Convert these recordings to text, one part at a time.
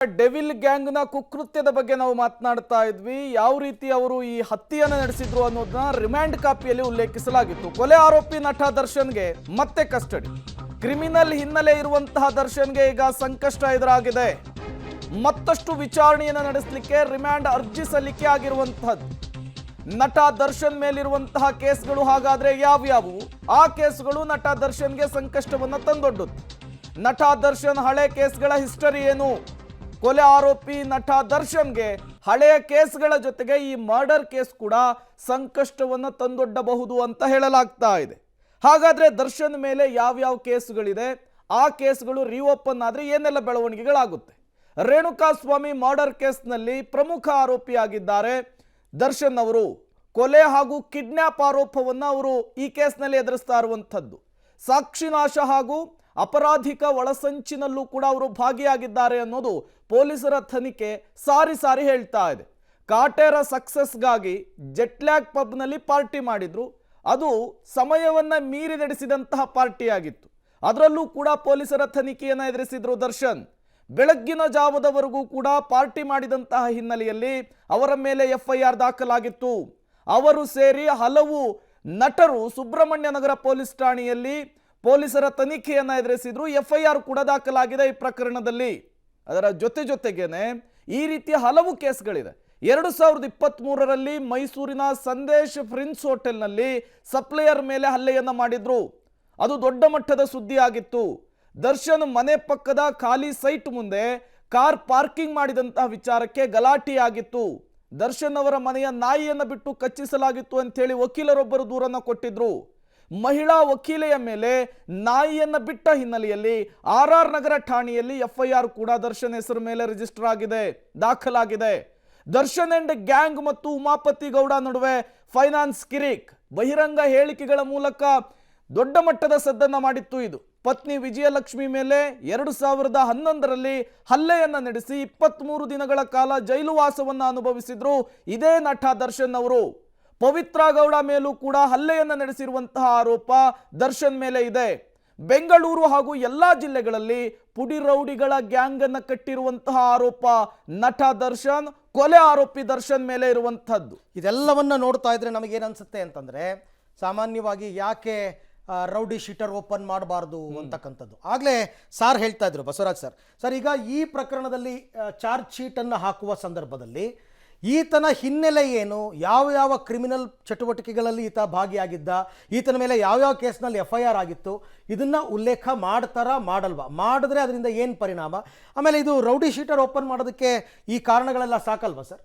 Devil ಗ್ಯಾಂಗ್ನ ಕುಕೃತ್ಯದ ಬಗ್ಗೆ ನಾವು ಮಾತನಾಡ್ತಾ ಇದ್ವಿ. ಯಾವ ರೀತಿ ಅವರು ಈ ಹತ್ಯೆಯನ್ನು ನಡೆಸಿದ್ರು ಅನ್ನೋದನ್ನ ರಿಮ್ಯಾಂಡ್ ಕಾಪಿಯಲ್ಲಿ ಉಲ್ಲೇಖಿಸಲಾಗಿತ್ತು. ಕೊಲೆ ಆರೋಪಿ ನಟ ದರ್ಶನ್ಗೆ ಮತ್ತೆ ಕಸ್ಟಡಿ. ಕ್ರಿಮಿನಲ್ ಹಿನ್ನೆಲೆ ಇರುವಂತಹ ದರ್ಶನ್ಗೆ ಈಗ ಸಂಕಷ್ಟ ಎದುರಾಗಿದೆ. ಮತ್ತಷ್ಟು ವಿಚಾರಣೆಯನ್ನು ನಡೆಸಲಿಕ್ಕೆ ರಿಮ್ಯಾಂಡ್ ಅರ್ಜಿ ಸಲ್ಲಿಕೆ ಆಗಿರುವಂತಹದ್ದು. ನಟ ದರ್ಶನ್ ಮೇಲಿರುವಂತಹ ಕೇಸ್ಗಳು ಹಾಗಾದ್ರೆ ಯಾವ್ಯಾವು? ಆ ಕೇಸ್ಗಳು ನಟ ದರ್ಶನ್ಗೆ ಸಂಕಷ್ಟವನ್ನ ತಂದೊಡ್ಡುತ್ತೆ. ನಟ ದರ್ಶನ್ ಹಳೆ ಕೇಸ್ಗಳ ಹಿಸ್ಟರಿ ಏನು? ಕೊಲೆ ಆರೋಪಿ ನಟ ದರ್ಶನ್ಗೆ ಹಳೆಯ ಕೇಸ್ಗಳ ಜೊತೆಗೆ ಈ ಮರ್ಡರ್ ಕೇಸ್ ಕೂಡ ಸಂಕಷ್ಟವನ್ನ ತಂದೊಡ್ಡಬಹುದು ಅಂತ ಹೇಳಲಾಗ್ತಾ ಇದೆ. ಹಾಗಾದ್ರೆ ದರ್ಶನ್ ಮೇಲೆ ಯಾವ್ಯಾವ ಕೇಸ್ಗಳಿದೆ? ಆ ಕೇಸ್ಗಳು ರೀಓಪನ್ ಆದ್ರೆ ಏನೆಲ್ಲ ಬೆಳವಣಿಗೆಗಳಾಗುತ್ತೆ? ರೇಣುಕಾಸ್ವಾಮಿ ಮರ್ಡರ್ ಕೇಸ್ನಲ್ಲಿ ಪ್ರಮುಖ ಆರೋಪಿಯಾಗಿದ್ದಾರೆ ದರ್ಶನ್ ಅವರು. ಕೊಲೆ ಹಾಗೂ ಕಿಡ್ನಾಪ್ ಆರೋಪವನ್ನು ಅವರು ಈ ಕೇಸ್ನಲ್ಲಿ ಎದುರಿಸ್ತಾ ಇರುವಂಥದ್ದು. ಸಾಕ್ಷಿನಾಶ ಹಾಗೂ ಅಪರಾಧಿಕ ಒಳಸಂಚಿನಲ್ಲೂ ಕೂಡ ಅವರು ಭಾಗಿಯಾಗಿದ್ದಾರೆ ಅನ್ನೋದು ಪೊಲೀಸರ ತನಿಖೆ ಸಾರಿ ಸಾರಿ ಹೇಳ್ತಾ ಇದೆ. ಕಾಟೇರ ಸಕ್ಸಸ್ಗಾಗಿ ಜೆಟ್ಲ್ಯಾಗ್ ಪಬ್ನಲ್ಲಿ ಪಾರ್ಟಿ ಮಾಡಿದ್ರು. ಅದು ಸಮಯವನ್ನ ಮೀರಿ ನಡೆಸಿದಂತಹ ಪಾರ್ಟಿಯಾಗಿತ್ತು. ಅದರಲ್ಲೂ ಕೂಡ ಪೊಲೀಸರ ತನಿಖೆಯನ್ನು ಎದುರಿಸಿದ್ರು ದರ್ಶನ್. ಬೆಳಗ್ಗಿನ ಜಾವದವರೆಗೂ ಕೂಡ ಪಾರ್ಟಿ ಮಾಡಿದಂತಹ ಹಿನ್ನೆಲೆಯಲ್ಲಿ ಅವರ ಮೇಲೆ FIR ದಾಖಲಾಗಿತ್ತು. ಅವರು ಸೇರಿ ಹಲವು ನಟರು ಸುಬ್ರಹ್ಮಣ್ಯ ನಗರ ಪೊಲೀಸ್ ಠಾಣೆಯಲ್ಲಿ ಪೊಲೀಸರ ತನಿಖೆಯನ್ನು ಎದುರಿಸಿದ್ರು. FIR ಕೂಡ ದಾಖಲಾಗಿದೆ ಈ ಪ್ರಕರಣದಲ್ಲಿ. ಅದರ ಜೊತೆಗೇನೆ ಈ ರೀತಿಯ ಹಲವು ಕೇಸ್ಗಳಿದೆ. 2023ರಲ್ಲಿ ಮೈಸೂರಿನ ಸಂದೇಶ್ ಪ್ರಿನ್ಸ್ ಹೋಟೆಲ್ನಲ್ಲಿ ಸಪ್ಲೈಯರ್ ಮೇಲೆ ಹಲ್ಲೆಯನ್ನು ಮಾಡಿದ್ರು. ಅದು ದೊಡ್ಡ ಮಟ್ಟದ ಸುದ್ದಿ ಆಗಿತ್ತು. ದರ್ಶನ್ ಮನೆ ಪಕ್ಕದ ಖಾಲಿ ಸೈಟ್ ಮುಂದೆ ಕಾರ್ ಪಾರ್ಕಿಂಗ್ ಮಾಡಿದಂತಹ ವಿಚಾರಕ್ಕೆ ಗಲಾಟೆಯಾಗಿತ್ತು. ದರ್ಶನ್ ಅವರ ಮನೆಯ ನಾಯಿಯನ್ನು ಬಿಟ್ಟು ಕಚ್ಚಿಸಲಾಗಿತ್ತು ಅಂತೇಳಿ ವಕೀಲರೊಬ್ಬರು ದೂರನ್ನ ಕೊಟ್ಟಿದ್ರು. ಮಹಿಳಾ ವಕೀಲೆಯ ಮೇಲೆ ನಾಯಿಯನ್ನ ಬಿಟ್ಟ ಹಿನ್ನೆಲೆಯಲ್ಲಿ RR ನಗರ ಠಾಣೆಯಲ್ಲಿ FIR ಕೂಡ ದರ್ಶನ್ ಹೆಸರು ಮೇಲೆ ರಿಜಿಸ್ಟರ್ ಆಗಿದೆ, ದಾಖಲಾಗಿದೆ. ದರ್ಶನ್ ಅಂಡ್ ಗ್ಯಾಂಗ್ ಮತ್ತು ಉಮಾಪತಿ ಗೌಡ ನಡುವೆ ಫೈನಾನ್ಸ್ ಕಿರಿಕ್ ಬಹಿರಂಗ ಹೇಳಿಕೆಗಳ ಮೂಲಕ ದೊಡ್ಡ ಮಟ್ಟದ ಸದ್ದನ್ನ ಮಾಡಿತ್ತು. ಇದು ಪತ್ನಿ ವಿಜಯಲಕ್ಷ್ಮಿ ಮೇಲೆ 2011ರಲ್ಲಿ ಹಲ್ಲೆಯನ್ನ ನಡೆಸಿ 23 ದಿನಗಳ ಕಾಲ ಜೈಲು ವಾಸವನ್ನ ಅನುಭವಿಸಿದ್ರು ಇದೇ ನಟ ದರ್ಶನ್ ಅವರು. ಪವಿತ್ರ ಗೌಡ ಮೇಲೂ ಕೂಡ ಹಲ್ಲೆಯನ್ನ ನಡೆಸಿರುವಂತಹ ಆರೋಪ ದರ್ಶನ್ ಮೇಲೆ ಇದೆ. ಬೆಂಗಳೂರು ಹಾಗೂ ಎಲ್ಲಾ ಜಿಲ್ಲೆಗಳಲ್ಲಿ ಪುಡಿ ರೌಡಿಗಳ ಗ್ಯಾಂಗ್ ಅನ್ನ ಕಟ್ಟಿರುವಂತಹ ಆರೋಪ ನಟ ದರ್ಶನ್, ಕೊಲೆ ಆರೋಪಿ ದರ್ಶನ್ ಮೇಲೆ ಇರುವಂತಹದ್ದು. ಇದೆಲ್ಲವನ್ನ ನೋಡ್ತಾ ಇದ್ರೆ ನಮಗೇನು ಅನ್ಸುತ್ತೆ ಅಂತಂದ್ರೆ, ಸಾಮಾನ್ಯವಾಗಿ ಯಾಕೆ ರೌಡಿ ಶೀಟರ್ ಓಪನ್ ಮಾಡಬಾರ್ದು ಅಂತಕ್ಕಂಥದ್ದು. ಆಗಲೇ ಸಾರ್ ಹೇಳ್ತಾ ಇದ್ರು, ಬಸವರಾಜ್ ಸರ್ ಈಗ ಈ ಪ್ರಕರಣದಲ್ಲಿ ಚಾರ್ಜ್ ಶೀಟನ್ನು ಹಾಕುವ ಸಂದರ್ಭದಲ್ಲಿ ಈತನ ಹಿನ್ನೆಲೆ ಏನು, ಯಾವ ಕ್ರಿಮಿನಲ್ ಚಟುವಟಿಕೆಗಳಲ್ಲಿ ಈತ ಭಾಗಿಯಾಗಿದ್ದ, ಈತನ ಮೇಲೆ ಯಾವ್ಯಾವ ಕೇಸ್ನಲ್ಲಿ FIR ಆಗಿತ್ತು, ಇದನ್ನ ಉಲ್ಲೇಖ ಮಾಡ್ತಾರಾ ಮಾಡಲ್ವಾ, ಮಾಡಿದ್ರೆ ಅದರಿಂದ ಏನು ಪರಿಣಾಮ, ಆಮೇಲೆ ಇದು ರೌಡಿ ಶೀಟರ್ ಓಪನ್ ಮಾಡೋದಕ್ಕೆ ಈ ಕಾರಣಗಳೆಲ್ಲ ಸಾಕಲ್ವಾ ಸರ್?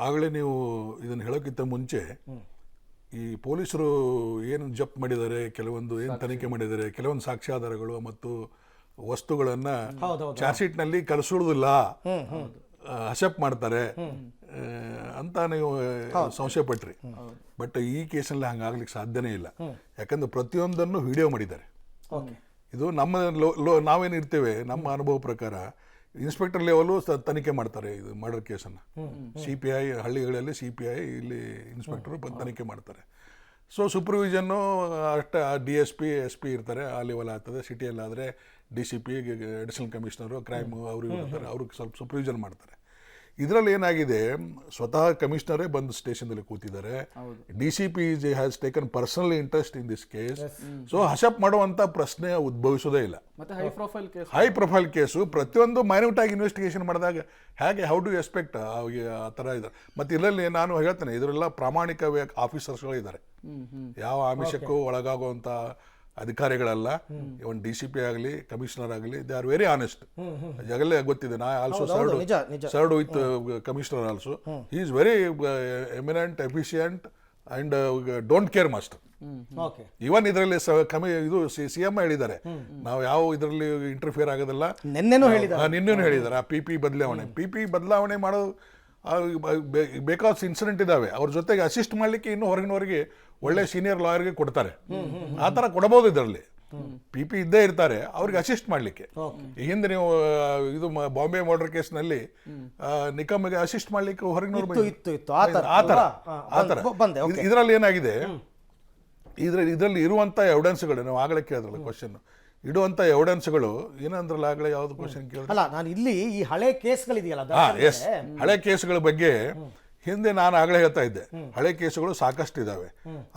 ಆಗಲೇ ನೀವು ಇದನ್ನು ಹೇಳೋಕ್ಕಿಂತ ಮುಂಚೆ ಈ ಪೊಲೀಸರು ಏನು ಜಪ್ತ್ ಮಾಡಿದ್ದಾರೆ, ಕೆಲವೊಂದು ಏನು ತನಿಖೆ ಮಾಡಿದ್ದಾರೆ, ಕೆಲವೊಂದು ಸಾಕ್ಷ್ಯಾಧಾರಗಳು ಮತ್ತು ವಸ್ತುಗಳನ್ನು ಚಾರ್ಜ್ ಶೀಟ್ನಲ್ಲಿ ಕಳಿಸೋದಿಲ್ಲ, ಹಸಪ್ ಮಾಡ್ತಾರೆ ಅಂತ ನೀವು ಸಂಶಯ ಪಟ್ರಿ. ಬಟ್ ಈ ಕೇಸಲ್ಲಿ ಹಂಗಾಗ್ಲಿಕ್ಕೆ ಸಾಧ್ಯನೇ ಇಲ್ಲ. ಯಾಕಂದ್ರೆ ಪ್ರತಿಯೊಂದನ್ನು ವಿಡಿಯೋ ಮಾಡಿದ್ದಾರೆ. ಇದು ನಮ್ಮ ನಾವೇನಿರ್ತೇವೆ, ನಮ್ಮ ಅನುಭವ ಪ್ರಕಾರ ಇನ್ಸ್ಪೆಕ್ಟರ್ ಲೆವೆಲು ತನಿಖೆ ಮಾಡ್ತಾರೆ ಇದು ಮರ್ಡರ್ ಕೇಸನ್ನು. CPI ಹಳ್ಳಿಗಳಲ್ಲಿ CPI, ಇಲ್ಲಿ ಇನ್ಸ್ಪೆಕ್ಟರ್ ತನಿಖೆ ಮಾಡ್ತಾರೆ. ಸೊ ಸೂಪರ್ವಿಷನ್ನು ಅಷ್ಟೇ DSP SP ಇರ್ತಾರೆ, ಆ ಲೆವೆಲ್ ಆಗ್ತದೆ. ಸಿಟಿಯಲ್ಲಾದರೆ DCP ಅಡಿಷನಲ್ ಕಮಿಷನರು ಕ್ರೈಮ್ ಅವರು ಇರ್ತಾರೆ, ಅವ್ರಿಗೆ ಸ್ವಲ್ಪ ಸೂಪರ್ವಿಷನ್ ಮಾಡ್ತಾರೆ. ಇದರಲ್ಲಿ ಏನಾಗಿದೆ, ಸ್ವತಃ ಕಮಿಷನರೇ ಬಂದು ಸ್ಟೇಷನ್ದಲ್ಲಿ ಕೂತಿದ್ದಾರೆ. DCP has taken personal interest in this case. So hush up ಮಾಡುವಂಥ ಪ್ರಶ್ನೆ ಉದ್ಭವಿಸೋದೇ ಇಲ್ಲ. ಹೈ ಪ್ರೊಫೈಲ್ ಕೇಸು ಪ್ರತಿಯೊಂದು ಮೈನ್ಯೂಟ್ ಆಗಿ ಇನ್ವೆಸ್ಟಿಗೇಷನ್ ಮಾಡಿದಾಗ ಹೇಗೆ ಹೌ ಡು ಎಕ್ಸ್ಪೆಕ್ಟ್ ಆ ಥರ ಇದೆ. ಮತ್ತು ಇದರಲ್ಲಿ ನಾನು ಹೇಳ್ತೇನೆ, ಇದರೆಲ್ಲ ಪ್ರಾಮಾಣಿಕ ಆಫೀಸರ್ಸ್ಗಳು ಇದ್ದಾರೆ, ಯಾವ ಆಮಿಷಕ್ಕೂ ಒಳಗಾಗುವಂಥ ಅಧಿಕಾರಿಗಳಲ್ಲ. ಇವನ್ DCP ಆಗಲಿ ಕಮಿಷನರ್ ಆಗಲಿ, ದೇ ಆರ್ ವೆರಿ ಆನೆಸ್ಟ್. ಜಗಲ್ಲೇ ಗೊತ್ತಿದೆ. ನಾ also served with commissioner also. He is very eminent, efficient and don't care master. Even ಇದರಲ್ಲಿ ಇದು CM ಹೇಳಿದ್ದಾರೆ, ನಾವು ಯಾವ ಇದರಲ್ಲಿ ಇಂಟರ್ಫಿಯರ್ ಆಗೋದಿಲ್ಲ. ನಿನ್ನೆನೂ ಹೇಳಿದ್ದಾರೆ. ಆ PP ಬದಲಾವಣೆ ಮಾಡೋ ಬೇಕಾದ ಇನ್ಸಿಡೆಂಟ್ ಇದಾವೆ. ಅವ್ರ ಜೊತೆಗೆ ಅಸಿಸ್ಟ್ ಮಾಡ್ಲಿಕ್ಕೆ ಇನ್ನೂ ಹೊರಗಿನವರಿಗೆ ಒಳ್ಳೆ ಸೀನಿಯರ್ ಲಾಯರ್ಗೆ ಕೊಡ್ತಾರೆ. ಆ ಥರ ಕೊಡಬಹುದು. ಇದರಲ್ಲಿ PP ಇದ್ದೇ ಇರ್ತಾರೆ, ಅವ್ರಿಗೆ ಅಸಿಸ್ಟ್ ಮಾಡಲಿಕ್ಕೆ. ಹಿಂದೆ ನೀವು ಇದು ಬಾಂಬೆ ಮರ್ಡರ್ ಕೇಸ್ನಲ್ಲಿ ನಿಕಮ್ಗೆ ಅಸಿಸ್ಟ್ ಮಾಡ್ಲಿಕ್ಕೆ ಹೊರಗಿನವ್ರು ಆ ಥರ. ಇದರಲ್ಲಿ ಏನಾಗಿದೆ, ಇದರಲ್ಲಿ ಇರುವಂಥ ಎವಿಡೆನ್ಸ್ಗಳು ನಾವು ಆಗಲೇ ಕೇಳಿದ್ರಲ್ಲ ಕ್ವಶನ್, ಇಡುವಂಥ ಎವಿಡೆನ್ಸ್ಗಳು ಏನಂದ್ರಲ್ಲ ಆಗಲೇ ಯಾವ್ದು ಕ್ವಶನ್ ಕೇಳಿ ಅಲ್ಲ ನಾನು ಇಲ್ಲಿ ಈ ಹಳೆ ಕೇಸ್ಗಳಿದೆಯಲ್ಲ ಎಸ್ ಹಳೆ ಕೇಸ್ಗಳ ಬಗ್ಗೆ ಹಿಂದೆ ನಾನು ಆಗಲೇ ಹೇಳ್ತಾ ಇದ್ದೆ, ಹಳೆ ಕೇಸುಗಳು ಸಾಕಷ್ಟು ಇದಾವೆ.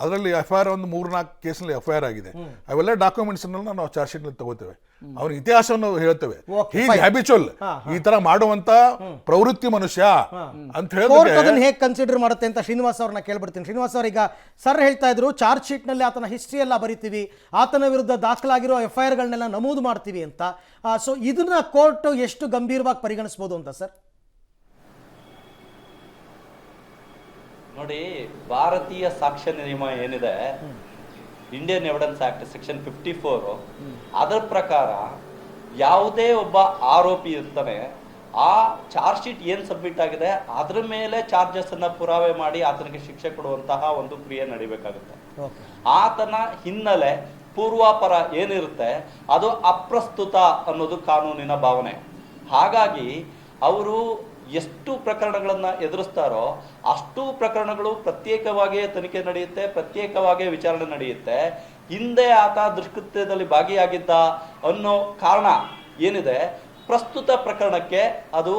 ಅದರಲ್ಲಿ FIR ಒಂದು 3-4 ಕೇಸ್ನಲ್ಲಿ FIR ಆಗಿದೆ. ಅವೆಲ್ಲ ಡಾಕ್ಯುಮೆಂಟ್ಸ್ ನಾವು ಚಾರ್ಜ್ ಶೀಟ್ ತಗೋತೇವೆ, ಅವನ ಇತಿಹಾಸವನ್ನು ಹೇಳ್ತೇವೆ. ಹೀಸ್ ಹ್ಯಾಬಿಚುವಲ್, ಈ ತರ ಮಾಡುವಂತ ಪ್ರವೃತ್ತಿ ಮನುಷ್ಯ ಅಂತ ಕೋರ್ಟ್ ಹೇಳಿದ್ರೆ ಅದನ್ನ ಹೇಗೆ ಕನ್ಸಿಡರ್ ಮಾಡುತ್ತೆ ಅಂತ ಶ್ರೀನಿವಾಸ್ ಅವ್ರನ್ನ ಕೇಳ್ಬಿಡ್ತೀನಿ. ಶ್ರೀನಿವಾಸ್ ಅವ್ರ, ಈಗ ಸರ್ ಹೇಳ್ತಾ ಇದ್ರು ಚಾರ್ಜ್ ಶೀಟ್ ನಲ್ಲಿ ಆತನ ಹಿಸ್ಟ್ರಿ ಎಲ್ಲ ಬರಿತೀವಿ, ಆತನ ವಿರುದ್ಧ ದಾಖಲಾಗಿರೋ FIR ಗಳನ್ನೆಲ್ಲ ನಮೂದು ಮಾಡ್ತೀವಿ ಅಂತ. ಸೊ ಇದನ್ನ ಕೋರ್ಟ್ ಎಷ್ಟು ಗಂಭೀರವಾಗಿ ಪರಿಗಣಿಸಬಹುದು ಅಂತ ಸರ್? ನೋಡಿ, ಭಾರತೀಯ ಸಾಕ್ಷ್ಯ ನಿಯಮ ಏನಿದೆ, ಇಂಡಿಯನ್ ಎವಿಡೆನ್ಸ್ ಆಕ್ಟ್ ಸೆಕ್ಷನ್ 54, ಅದರ ಪ್ರಕಾರ ಯಾವುದೇ ಒಬ್ಬ ಆರೋಪಿ ಇರ್ತಾನೆ, ಆ ಚಾರ್ಜ್ ಶೀಟ್ ಏನ್ ಸಬ್ಮಿಟ್ ಆಗಿದೆ ಅದ್ರ ಮೇಲೆ ಚಾರ್ಜಸ್ ಅನ್ನ ಪುರಾವೆ ಮಾಡಿ ಆತನಿಗೆ ಶಿಕ್ಷೆ ಕೊಡುವಂತಹ ಒಂದು ಕ್ರಿಯೆ ನಡಿಬೇಕಾಗುತ್ತೆ. ಆತನ ಹಿನ್ನೆಲೆ ಪೂರ್ವಾಪರ ಏನಿರುತ್ತೆ ಅದು ಅಪ್ರಸ್ತುತ ಅನ್ನೋದು ಕಾನೂನಿನ ಭಾವನೆ. ಹಾಗಾಗಿ ಅವರು ಎಷ್ಟು ಪ್ರಕರಣಗಳನ್ನ ಎದುರಿಸ್ತಾರೋ ಅಷ್ಟು ಪ್ರಕರಣಗಳು ಪ್ರತ್ಯೇಕವಾಗಿಯೇ ತನಿಖೆ ನಡೆಯುತ್ತೆ, ಪ್ರತ್ಯೇಕವಾಗಿಯೇ ವಿಚಾರಣೆ ನಡೆಯುತ್ತೆ. ಹಿಂದೆ ಆತ ದುಷ್ಕೃತ್ಯದಲ್ಲಿ ಭಾಗಿಯಾಗಿದ್ದ ಅನ್ನೋ ಕಾರಣ ಏನಿದೆ, ಪ್ರಸ್ತುತ ಪ್ರಕರಣಕ್ಕೆ ಅದು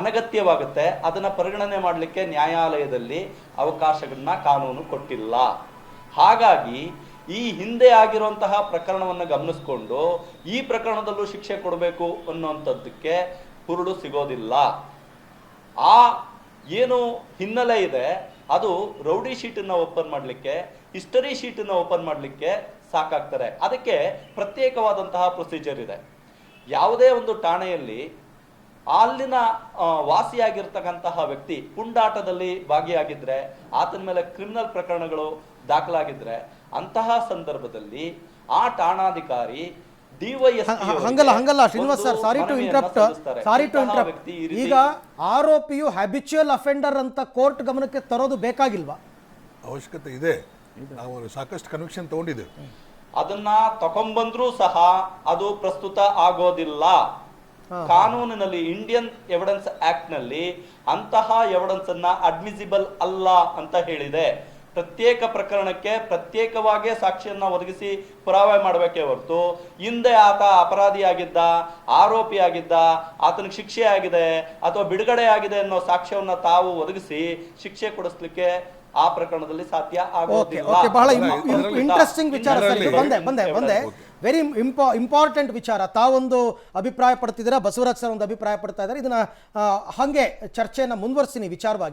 ಅನಗತ್ಯವಾಗುತ್ತೆ. ಅದನ್ನ ಪರಿಗಣನೆ ಮಾಡಲಿಕ್ಕೆ ನ್ಯಾಯಾಲಯದಲ್ಲಿ ಅವಕಾಶಗಳನ್ನ ಕಾನೂನು ಕೊಟ್ಟಿಲ್ಲ. ಹಾಗಾಗಿ ಈ ಹಿಂದೆ ಆಗಿರುವಂತಹ ಪ್ರಕರಣವನ್ನು ಗಮನಿಸ್ಕೊಂಡು ಈ ಪ್ರಕರಣದಲ್ಲೂ ಶಿಕ್ಷೆ ಕೊಡಬೇಕು ಅನ್ನುವಂಥದ್ದಕ್ಕೆ ಹುರುಳು ಸಿಗೋದಿಲ್ಲ. ಆ ಏನು ಹಿನ್ನೆಲೆ ಇದೆ ಅದು ರೌಡಿ ಶೀಟನ್ನು ಓಪನ್ ಮಾಡಲಿಕ್ಕೆ, ಹಿಸ್ಟರಿ ಶೀಟನ್ನು ಓಪನ್ ಮಾಡಲಿಕ್ಕೆ ಸಾಕಾಗ್ತಾರೆ. ಅದಕ್ಕೆ ಪ್ರತ್ಯೇಕವಾದಂತಹ ಪ್ರೊಸೀಜರ್ ಇದೆ. ಯಾವುದೇ ಒಂದು ಠಾಣೆಯಲ್ಲಿ ಅಲ್ಲಿನ ವಾಸಿಯಾಗಿರ್ತಕ್ಕಂತಹ ವ್ಯಕ್ತಿ ಪುಂಡಾಟದಲ್ಲಿ ಭಾಗಿಯಾಗಿದ್ರೆ, ಆತನ ಮೇಲೆ ಕ್ರಿಮಿನಲ್ ಪ್ರಕರಣಗಳು ದಾಖಲಾಗಿದ್ರೆ, ಅಂತಹ ಸಂದರ್ಭದಲ್ಲಿ ಆ ಠಾಣಾಧಿಕಾರಿ ಹಂಗಲ್ಲ Srinivas sir, sorry to interrupt. ಈಗ ಆರೋಪಿಯು ಹ್ಯಾಬಿಚುವಲ್ ಅಫೆಂಡರ್ ಅಂತ ಕೋರ್ಟ್ ಗಮನಕ್ಕೆ ತರೋದು ಬೇಕಾಗಿಲ್ವಾ? ಅವಶ್ಯಕತೆ ಇದೆ. ನಾವು ಸಾಕಷ್ಟು ಕನ್ವಿಕ್ಷನ್ ತಗೊಂಡಿದ್ದೇವೆ. ಅದನ್ನ ತಗೊಂಡ್ಬಂದ್ರೂ ಸಹ ಅದು ಪ್ರಸ್ತುತ ಆಗೋದಿಲ್ಲ. ಕಾನೂನಿನಲ್ಲಿ, ಇಂಡಿಯನ್ ಎವಿಡೆನ್ಸ್ ಆಕ್ಟ್ ನಲ್ಲಿ ಅಂತಹ ಎವಿಡೆನ್ಸ್ ಅನ್ನ ಅಡ್ಮಿಸಿಬಲ್ ಅಲ್ಲ ಅಂತ ಹೇಳಿದೆ. ಪ್ರತ್ಯೇಕ ಪ್ರಕರಣಕ್ಕೆ ಪ್ರತ್ಯೇಕವಾಗಿ ಸಾಕ್ಷಿಯನ್ನ ಒದಗಿಸಿ ಪುರಾವೆ ಮಾಡಬೇಕೇ ಹೊರತು ಹಿಂದೆ ಆತ ಅಪರಾಧಿಯಾಗಿದ್ದ, ಆರೋಪಿಯಾಗಿದ್ದ, ಆತನಿಗೆ ಶಿಕ್ಷೆ ಆಗಿದೆ ಅಥವಾ ಬಿಡುಗಡೆ ಆಗಿದೆ ಅನ್ನೋ ಸಾಕ್ಷ್ಯವನ್ನ ತಾವು ಒದಗಿಸಿ ಶಿಕ್ಷೆ ಕೊಡಿಸ್ಲಿಕ್ಕೆ ಆ ಪ್ರಕರಣದಲ್ಲಿ ಸಾಧ್ಯ ಆಗೋದಿಲ್ಲ. ಬಹಳ ಇಂಟ್ರೆಸ್ಟಿಂಗ್ ವಿಚಾರ ಸರ್. ಬಂದೆ ವೆರಿ ಇಂಪಾರ್ಟೆಂಟ್ ವಿಚಾರ. ತಾವೊಂದು ಅಭಿಪ್ರಾಯ ಪಡ್ತಿದ್ದೀರಾ, ಬಸವರಾಜ್ ಸರ್ ಒಂದು ಅಭಿಪ್ರಾಯ ಪಡ್ತಾ ಇದ್ದಾರೆ. ಇದನ್ನ ಹಾಗೆ ಚರ್ಚೆಯನ್ನು ಮುಂದುವರಿಸ್ತೀನಿ ವಿಚಾರವಾಗಿ.